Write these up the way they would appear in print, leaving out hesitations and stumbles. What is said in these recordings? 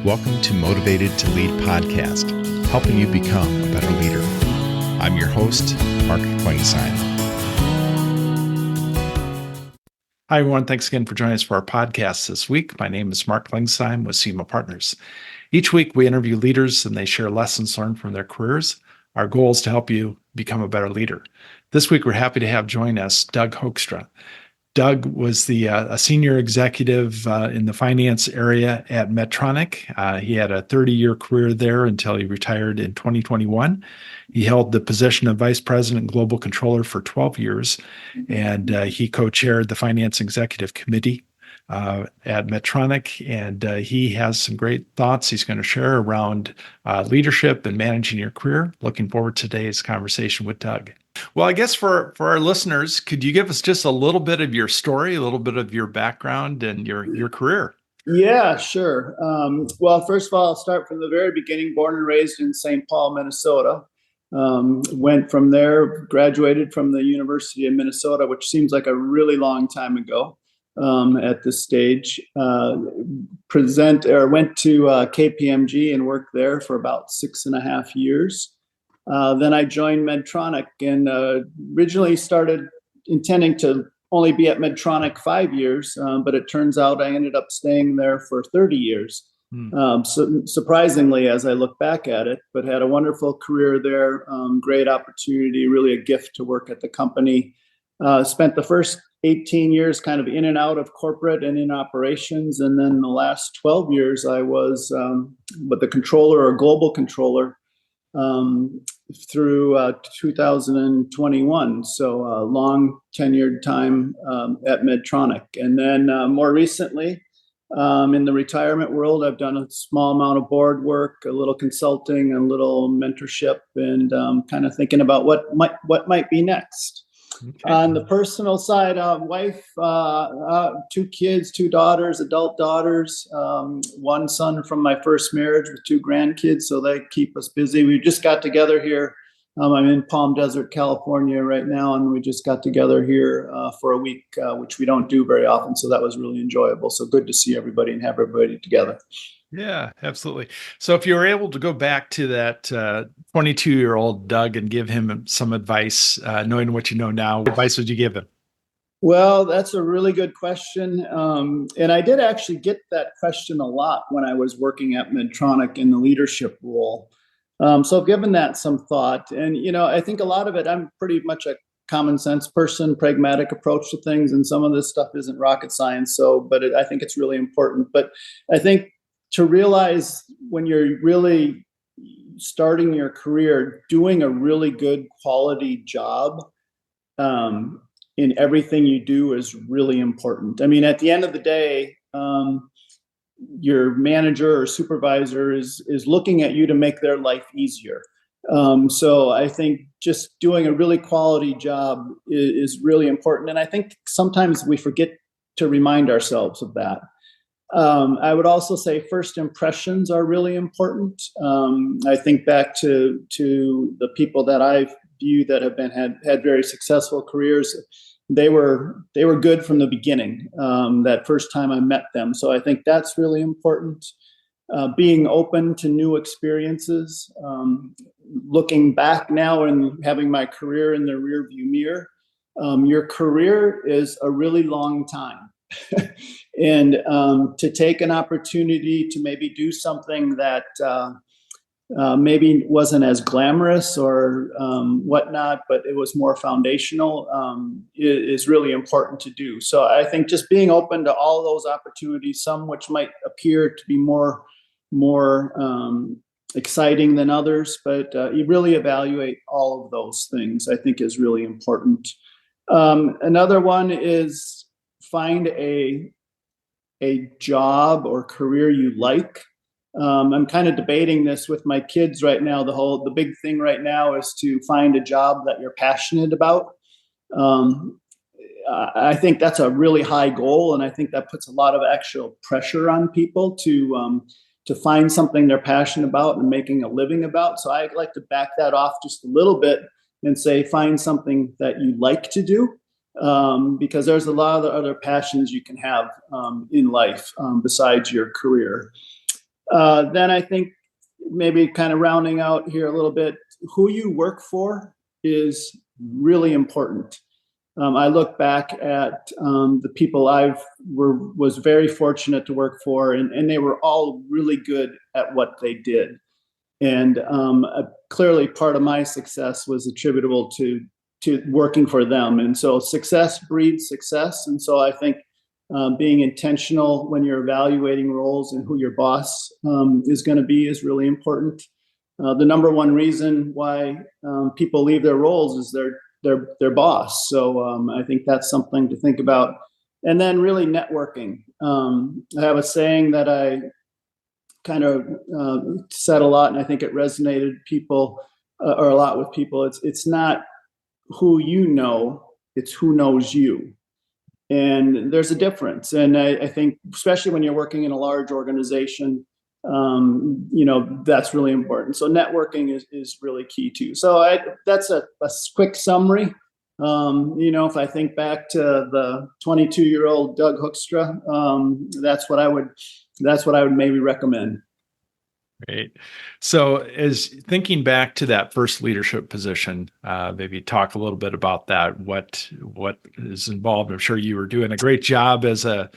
Welcome to Motivated to Lead podcast, helping you become a better leader. I'm your host, Mark Klingsheim. Hi, everyone. Thanks again for joining us for our podcast this week. My name is Mark Klingsheim with SEMA Partners. Each week, we interview leaders and they share lessons learned from their careers. Our goal is to help you become a better leader. This week, we're happy to have join us Doug Hoekstra. Doug was a senior executive in the finance area at Medtronic. He had a 30-year career there until he retired in 2021. He held the position of vice president and global controller for 12 years, and he co-chaired the finance executive committee at Medtronic, and he has some great thoughts he's going to share around leadership and managing your career. Looking forward to today's conversation with Doug. Well, I guess for our listeners, could you give us just a little bit of your story, a little bit of your background and your career? Yeah, sure. Well, first of all, I'll start from the very beginning. Born and raised in St. Paul, Minnesota. Went from there, graduated from the University of Minnesota, which seems like a really long time ago at this stage. Went to KPMG and worked there for about 6.5 years. Then I joined Medtronic and originally started intending to only be at Medtronic 5 years, but it turns out I ended up staying there for 30 years. So surprisingly, as I look back at it, but had a wonderful career there, great opportunity, really a gift to work at the company. Spent the first 18 years kind of in and out of corporate and in operations. And then the last 12 years, I was the controller or global controller through 2021. So a long tenured time at Medtronic. And then more recently, in the retirement world, I've done a small amount of board work, a little consulting, a little mentorship, and kind of thinking about what might be next. Okay. On the personal side, wife, 2 kids, 2 daughters, adult daughters, 1 son from my first marriage with 2 grandkids. So they keep us busy. We just got together here. I'm in Palm Desert, California right now, and we just got together here for a week, which we don't do very often. So that was really enjoyable. So good to see everybody and have everybody together. Yeah, absolutely. So if you were able to go back to that 22-year-old Doug and give him some advice, knowing what you know now, what advice would you give him? Well, that's a really good question. And I did actually get that question a lot when I was working at Medtronic in the leadership role. So I've given that some thought. And, I think a lot of it, I'm pretty much a common sense person, pragmatic approach to things. And some of this stuff isn't rocket science. But I think it's really important. But I think to realize when you're really starting your career, doing a really good quality job in everything you do is really important. I mean, at the end of the day, your manager or supervisor is looking at you to make their life easier. So I think just doing a really quality job is really important. And I think sometimes we forget to remind ourselves of that. I would also say first impressions are really important. I think back to the people that I view that have had very successful careers. They were good from the beginning, that first time I met them. So I think that's really important. Being open to new experiences. Looking back now and having my career in the rearview mirror, your career is a really long time. And to take an opportunity to maybe do something that maybe wasn't as glamorous or whatnot, but it was more foundational, is really important to do. So I think just being open to all those opportunities, some which might appear to be more exciting than others, but you really evaluate all of those things, I think is really important. Another one is find a job or career you like. I'm kind of debating this with my kids right now. The big thing right now is to find a job that you're passionate about. I think that's a really high goal, and I think that puts a lot of actual pressure on people to find something they're passionate about and making a living about. So I like to back that off just a little bit and say find something that you like to do. Because there's a lot of other passions you can have in life besides your career. Then I think maybe kind of rounding out here a little bit, who you work for is really important. I look back at the people was very fortunate to work for, and they were all really good at what they did. And clearly part of my success was attributable to working for them. And so success breeds success. And so I think being intentional when you're evaluating roles and who your boss is going to be is really important. The number one reason why people leave their roles is their boss. So I think that's something to think about. And then really networking. I have a saying that I kind of said a lot, and I think it resonated or a lot with people. It's not who you know, it's who knows you. And there's a difference. And I think, especially when you're working in a large organization, that's really important. So networking is really key too. So that's a quick summary. If I think back to the 22-year-old Doug Hoekstra, that's what I would maybe recommend. Great. So as thinking back to that first leadership position, maybe talk a little bit about that. What is involved? I'm sure you were doing a great job as an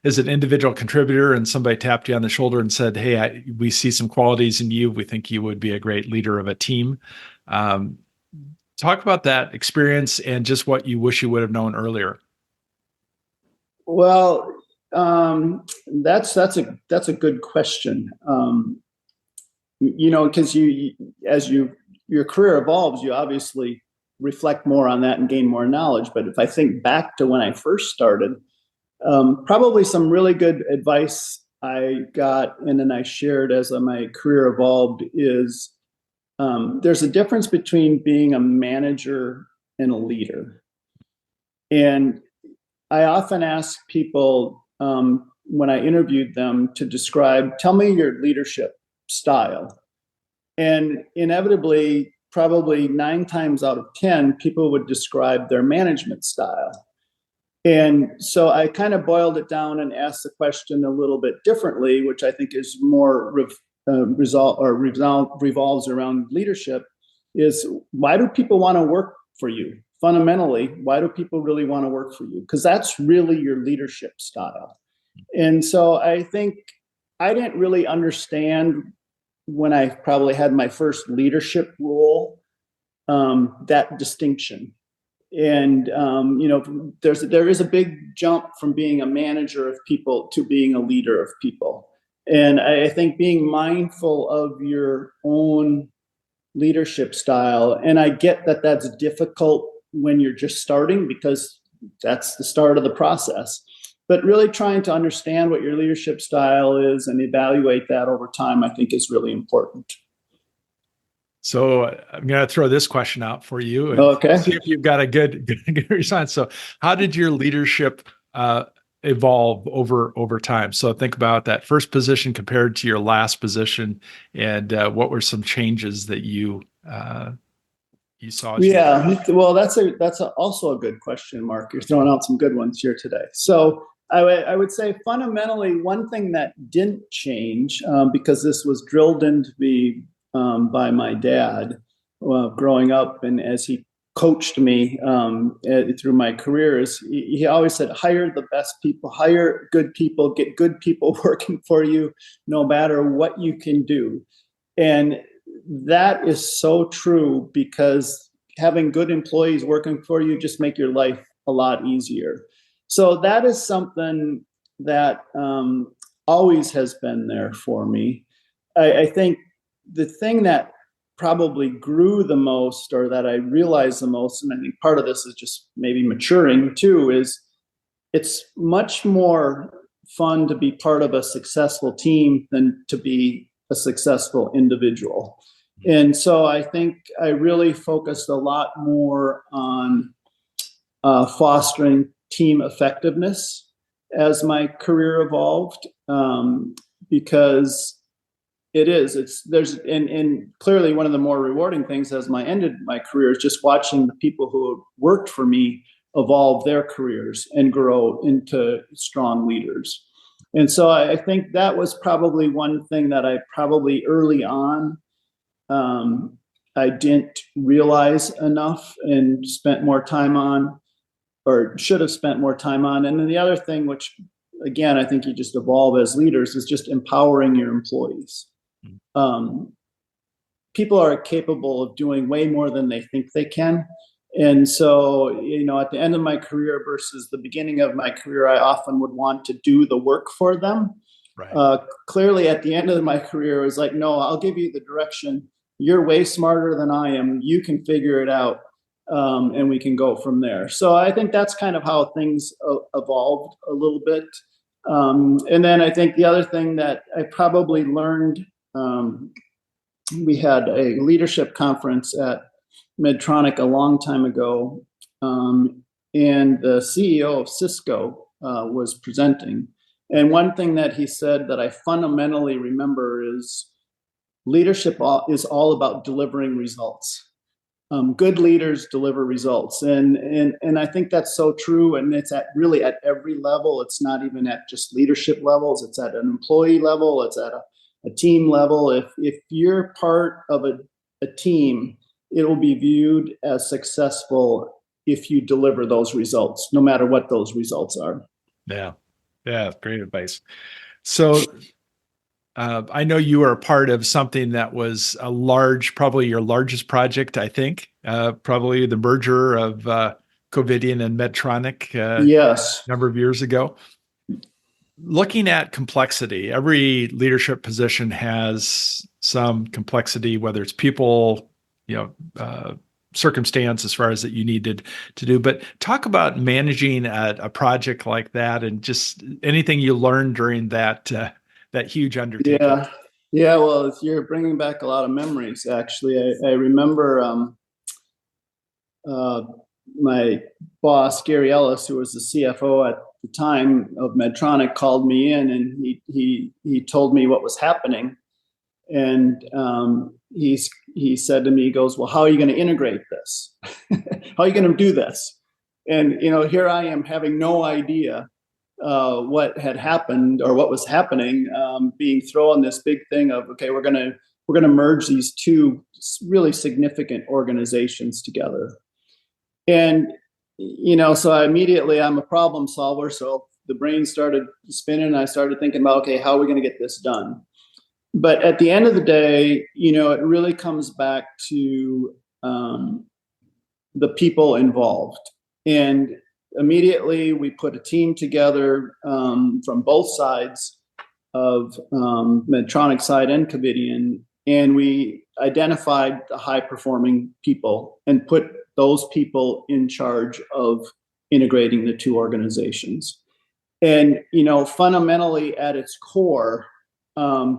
individual contributor, and somebody tapped you on the shoulder and said, "Hey, we see some qualities in you. We think you would be a great leader of a team." Talk about that experience and just what you wish you would have known earlier. Well, that's a good question. Because as your career evolves, you obviously reflect more on that and gain more knowledge. But if I think back to when I first started, probably some really good advice I got and then I shared as my career evolved is there's a difference between being a manager and a leader. And I often ask people when I interviewed them to tell me your leadership style. And inevitably, probably 9 times out of 10, people would describe their management style. And so I kind of boiled it down and asked the question a little bit differently, which I think is more revolves around leadership, is why do people want to work for you? Fundamentally, why do people really want to work for you? Because that's really your leadership style. And so I think I didn't really understand when I probably had my first leadership role, that distinction. And, there is a big jump from being a manager of people to being a leader of people. And I think being mindful of your own leadership style, and I get that that's difficult when you're just starting because that's the start of the process. But really trying to understand what your leadership style is and evaluate that over time, I think is really important. So I'm going to throw this question out for you and see if you've got a good response. So how did your leadership evolve over time? So think about that first position compared to your last position, and what were some changes that you saw? Yeah, well, that's also a good question, Mark. You're throwing out some good ones here today. So I would say fundamentally, one thing that didn't change, because this was drilled into me by my dad growing up, and as he coached me through my career, is he always said, hire the best people, hire good people, get good people working for you, no matter what you can do. And that is so true, because having good employees working for you just make your life a lot easier. So that is something that always has been there for me. I think the thing that probably grew the most, or that I realized the most, and I think part of this is just maybe maturing too, is it's much more fun to be part of a successful team than to be a successful individual. And so I think I really focused a lot more on fostering team effectiveness as my career evolved, because and clearly one of the more rewarding things as I ended my career is just watching the people who worked for me evolve their careers and grow into strong leaders. And so I think that was probably one thing that I probably early on, I didn't realize enough and spent more time on, or should have spent more time on. And then the other thing, which again, I think you just evolve as leaders, is just empowering your employees. People are capable of doing way more than they think they can. And so, at the end of my career versus the beginning of my career, I often would want to do the work for them. Right. Clearly, at the end of my career, it was like, no, I'll give you the direction. You're way smarter than I am. You can figure it out, and we can go from there. So I think that's kind of how things evolved a little bit. And then I think the other thing that I probably learned, we had a leadership conference at Medtronic a long time ago, and the CEO of Cisco was presenting. And one thing that he said that I fundamentally remember is leadership is all about delivering results. Good leaders deliver results, and I think that's so true. And it's really at every level. It's not even at just leadership levels. It's at an employee level. It's at a team level. If you're part of a team, it will be viewed as successful if you deliver those results, no matter what those results are. Yeah. Great advice. So I know you are a part of something that was probably your largest project, I think, probably the merger of Covidien and Medtronic Yes. a number of years ago. Looking at complexity, every leadership position has some complexity, whether it's people, circumstance as far as that you needed to do. But talk about managing a project like that and just anything you learned during that huge undertaking. Yeah. Well, you're bringing back a lot of memories. Actually, I remember my boss Gary Ellis, who was the CFO at the time of Medtronic, called me in and he told me what was happening. And he said to me, he goes, well, how are you going to integrate this? How are you going to do this? And, here I am having no idea what had happened or what was happening, being thrown this big thing of, okay, we're going to merge these two really significant organizations together. And, so I'm a problem solver. So the brain started spinning and I started thinking about, okay, how are we going to get this done? But at the end of the day, it really comes back to the people involved. And immediately we put a team together from both sides of Medtronic side and Covidien, and we identified the high performing people and put those people in charge of integrating the two organizations. And, fundamentally at its core,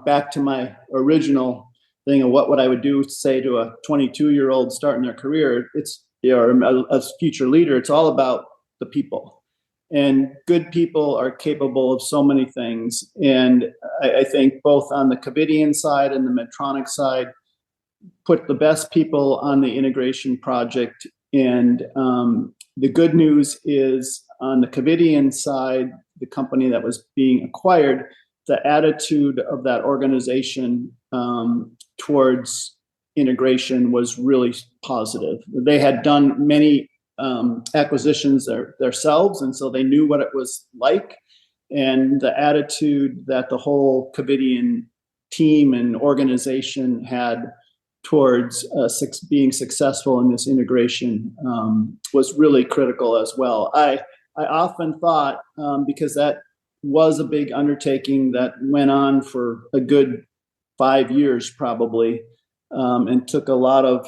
back to my original thing of what I would do, say to a 22-year-old starting their career, it's, a future leader, it's all about the people. And good people are capable of so many things. And I think both on the Covidien side and the Medtronic side, put the best people on the integration project. And the good news is on the Covidien side, the company that was being acquired, the attitude of that organization towards integration was really positive. They had done many acquisitions themselves, and so they knew what it was like. And the attitude that the whole Covidien team and organization had towards being successful in this integration was really critical as well. I often thought, because that was a big undertaking that went on for a good 5 years probably, and took a lot of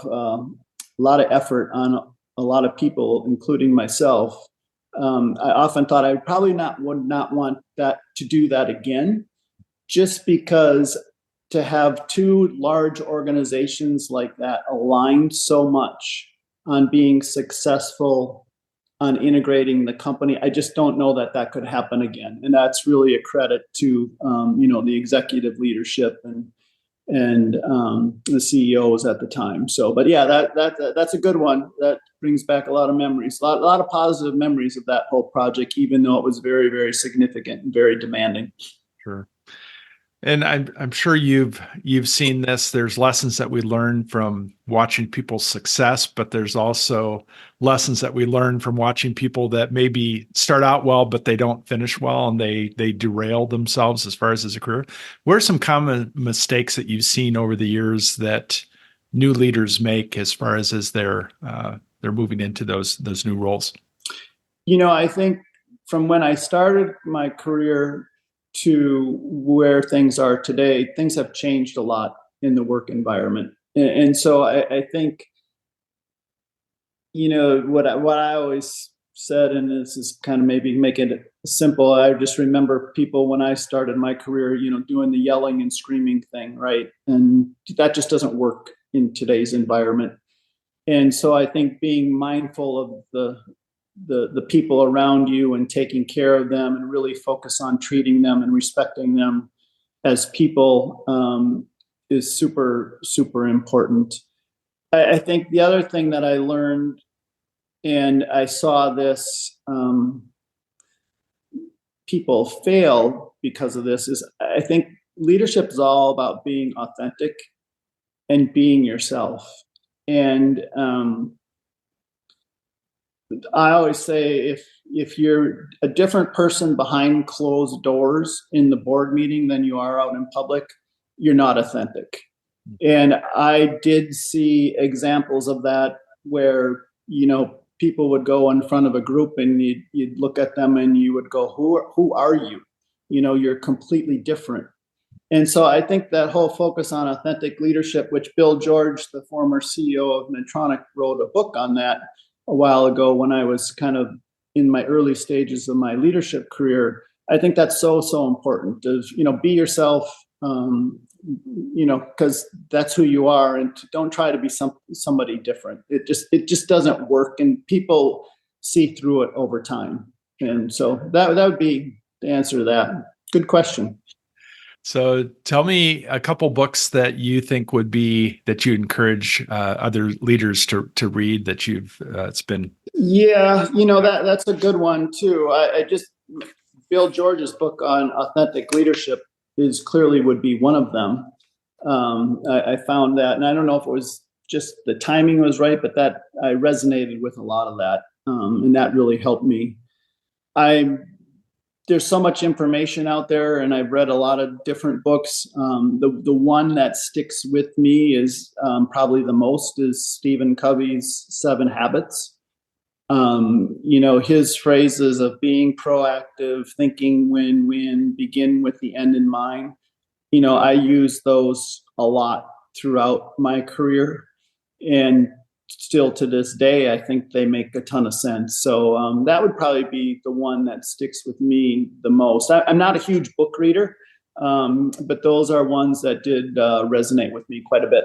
effort on a lot of people, including myself. I often thought I would not want to do that again, just because to have two large organizations like that aligned so much on being successful on integrating the company, I just don't know that could happen again. And that's really a credit to the executive leadership and the CEOs at the time. So, but yeah, that's a good one. That brings back a lot of memories, a lot of positive memories of that whole project, even though it was very, very significant and very demanding. Sure. And I'm sure you've seen this. There's lessons that we learn from watching people's success, but there's also lessons that we learn from watching people that maybe start out well, but they don't finish well, and they derail themselves as far as a career. What are some common mistakes that you've seen over the years that new leaders make as far as they're moving into those new roles? I think from when I started my career to where things are today, things have changed a lot in the work environment. And so I think, what I always said, and this is kind of maybe making it simple, I just remember people when I started my career, doing the yelling and screaming thing, right? And that just doesn't work in today's environment. And so I think being mindful of the people around you and taking care of them and really focus on treating them and respecting them as people is super, super important. I think the other thing that I learned, and I saw this, people fail because of this, is I think leadership is all about being authentic and being yourself. And I always say if you're a different person behind closed doors in the board meeting than you are out in public, you're not authentic. And I did see examples of that where, people would go in front of a group and you'd look at them and you would go, who are you? You're completely different. And so I think that whole focus on authentic leadership, which Bill George, the former CEO of Medtronic, wrote a book on that a while ago when I was kind of in my early stages of my leadership career. I think that's so, so important to, be yourself, because that's who you are, and don't try to be somebody different. It just doesn't work, and people see through it over time. And so that would be the answer to that. Good question. So tell me a couple books that you think that you encourage other leaders to read that it's been. Yeah, that's a good one too. Bill George's book on authentic leadership would be one of them. I found that, and I don't know if it was just the timing was right, but that I resonated with a lot of that, and that really helped me. There's so much information out there, and I've read a lot of different books. The one that sticks with me is probably the most is Stephen Covey's 7 Habits. His phrases of being proactive, thinking win-win, begin with the end in mind. I use those a lot throughout my career, and still to this day, I think they make a ton of sense. So that would probably be the one that sticks with me the most. I'm not a huge book reader, but those are ones that did resonate with me quite a bit.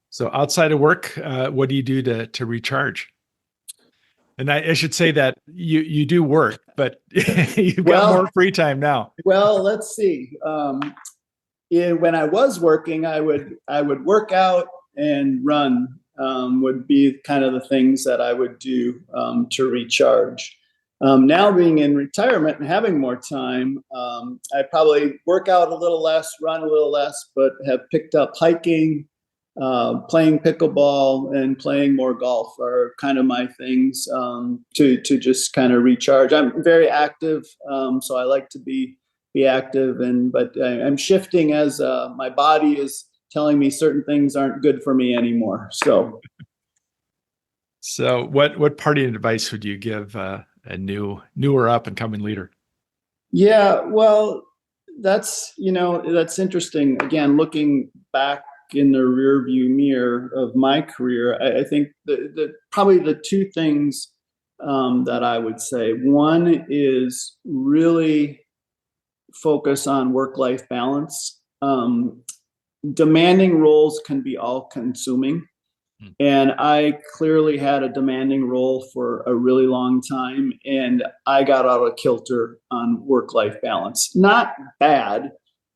So outside of work, what do you do to recharge? And I should say that you do work, but you've got more free time now. Well, let's see. When I was working, I would work out and run, would be kind of the things that I would do to recharge. Now being in retirement and having more time, I probably work out a little less, run a little less, but have picked up hiking, playing pickleball, and playing more golf are kind of my things to just kind of recharge. I'm very active, so I like to be active, but I'm shifting as my body is telling me certain things aren't good for me anymore. So what parting advice would you give a newer up and coming leader? Yeah, well, that's interesting. Again, looking back in the rearview mirror of my career, I think probably the two things that I would say. One is really focus on work-life balance. Demanding roles can be all-consuming, and I clearly had a demanding role for a really long time, and I got out of kilter on work-life balance. Not bad,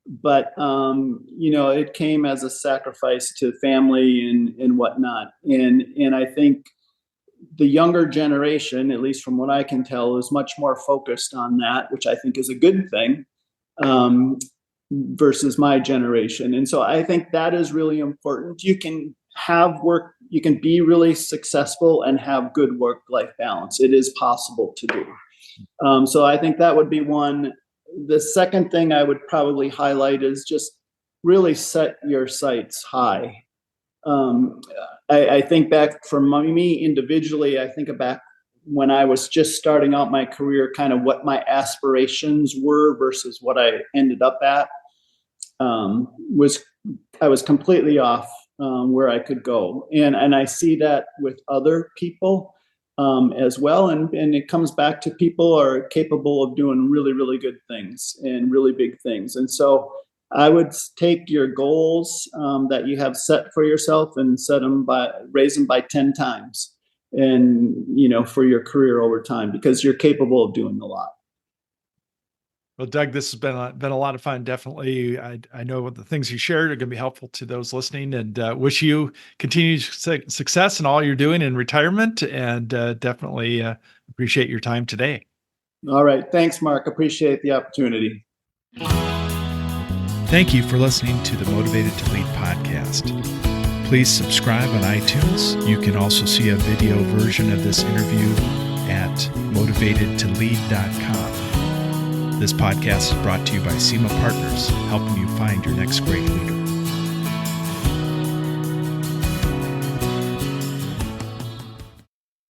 but it came as a sacrifice to family and whatnot. And I think the younger generation, at least from what I can tell, is much more focused on that, which I think is a good thing, versus my generation. And so I think that is really important. You can have work, you can be really successful and have good work-life balance. It is possible to do. So I think that would be one. The second thing I would probably highlight is just really set your sights high. I think back for me individually, I think back when I was just starting out my career, kind of what my aspirations were versus what I ended up at. I was completely off where I could go. And I see that with other people as well. And it comes back to people are capable of doing really, really good things and really big things. And so I would take your goals that you have set for yourself and raise them by 10 times and, for your career over time, because you're capable of doing a lot. Well, Doug, this has been a lot of fun. Definitely, I know the things you shared are going to be helpful to those listening, and wish you continued success in all you're doing in retirement. And definitely appreciate your time today. All right, thanks, Mark. Appreciate the opportunity. Thank you for listening to the Motivated to Lead podcast. Please subscribe on iTunes. You can also see a video version of this interview at motivatedtolead.com. This podcast is brought to you by SEMA Partners, helping you find your next great leader.